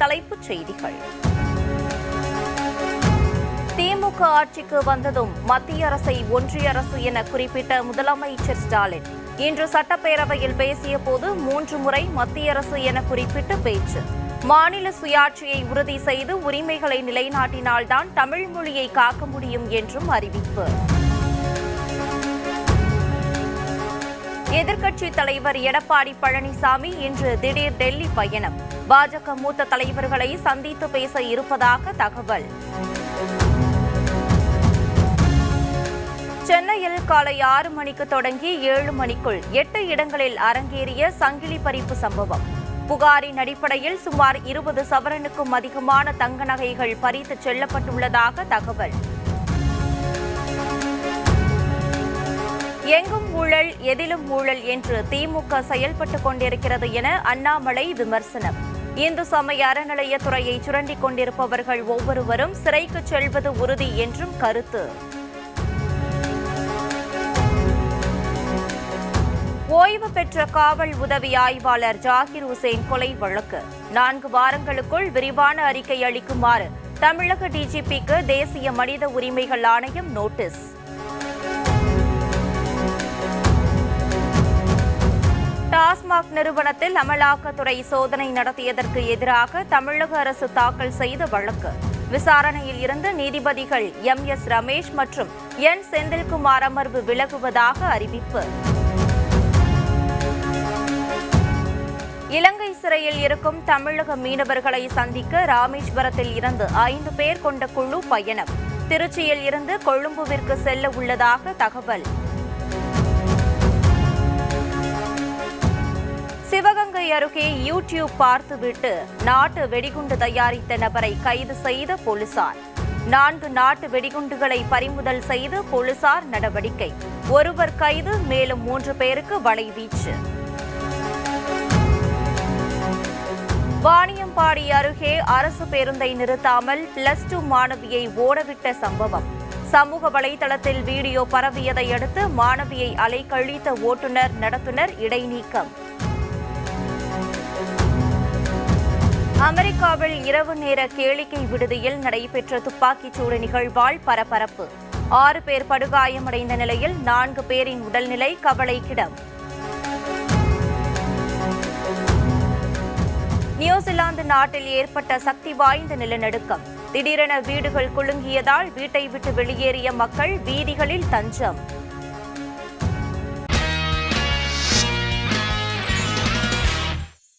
தலைப்புச் செய்திகள். திமுக ஆட்சிக்கு வந்ததும் மத்திய அரசை ஒன்றிய அரசு என குறிப்பிட்ட முதலமைச்சர் ஸ்டாலின் இன்று சட்டப்பேரவையில் பேசிய போது 3 முறை மத்திய அரசு என குறிப்பிட்டு பேச்சு. மாநில சுயாட்சியை உறுதி செய்து உரிமைகளை நிலைநாட்டினால்தான் தமிழ் மொழியை காக்க முடியும் என்றும் அறிவிப்பு. எதிர்க்கட்சித் தலைவர் எடப்பாடி பழனிசாமி இன்று திடீர் டெல்லி பயணம். பாஜக மூத்த தலைவர்களை சந்தித்து பேச இருப்பதாக தகவல். சென்னையில் காலை 6 மணிக்கு தொடங்கி 7 மணிக்குள் 8 இடங்களில் அரங்கேறிய சங்கிலி பறிப்பு சம்பவம். புகாரின் அடிப்படையில் சுமார் 20 சவரனுக்கும் அதிகமான தங்க நகைகள் பறித்து செல்லப்பட்டுள்ளதாக தகவல். எங்கும் ஊழல் எதிலும் ஊழல் என்று திமுக செயல்பட்டுக் கொண்டிருக்கிறது என அண்ணாமலை விமர்சனம். இந்து சமய அறநிலையத்துறையை சுரண்டிக் கொண்டிருப்பவர்கள் ஒவ்வொருவரும் சிறைக்கு செல்வது உறுதி என்றும் கருத்து. ஓய்வு பெற்ற காவல் உதவி ஆய்வாளர் ஜாகிர் உசேன் கொலை வழக்கு 4 வாரங்களுக்குள் விரிவான அறிக்கை அளிக்குமாறு தமிழக டிஜிபிக்கு தேசிய மனித உரிமைகள் ஆணையம் நோட்டீஸ். டாஸ்மாக் நிறுவனத்தில் அமலாக்கத்துறை சோதனை நடத்தியதற்கு எதிராக தமிழக அரசு தாக்கல் செய்த வழக்கு விசாரணையில் இருந்து நீதிபதிகள் MS ரமேஷ் மற்றும் N செந்தில்குமார் அமர்வு விலகுவதாக அறிவிப்பு. இலங்கை சிறையில் இருக்கும் தமிழக மீனவர்களை சந்திக்க ராமேஸ்வரத்தில் இருந்து 5 பேர் கொண்ட குழு பயணம். திருச்சியில் இருந்து கொழும்புவிற்கு செல்ல உள்ளதாக தகவல். சிவகங்கை அருகே யூடியூப் பார்த்துவிட்டு நாட்டு வெடிகுண்டு தயாரித்த நபரை கைது செய்த போலீசார். 4 நாட்டு வெடிகுண்டுகளை பறிமுதல் செய்து போலீசார் நடவடிக்கை. ஒருவர் கைது, மேலும் 3 பேருக்கு வலைவீச்சு. வாணியம்பாடி அருகே அரசு பேருந்தை நிறுத்தாமல் +2 மாணவியை ஓடவிட்ட சம்பவம். சமூக வலைதளத்தில் வீடியோ பரவியதை அடுத்து மாணவியை அலைக்கழித்த ஓட்டுநர் நடத்துனர் இடைநீக்கம். அமெரிக்காவில் இரவு நேர கேளிக்கை விடுதியில் நடைபெற்ற துப்பாக்கிச்சூடு நிகழ்வால் பரபரப்பு. 6 பேர் படுகாயமடைந்த நிலையில் 4 பேரின் உடல்நிலை கவலைக்கிடம். நியூசிலாந்து நாட்டில் ஏற்பட்ட சக்தி வாய்ந்த நிலநடுக்கம். திடீரென வீடுகள் குலுங்கியதால் வீட்டை விட்டு வெளியேறிய மக்கள் வீதிகளில் தஞ்சம்.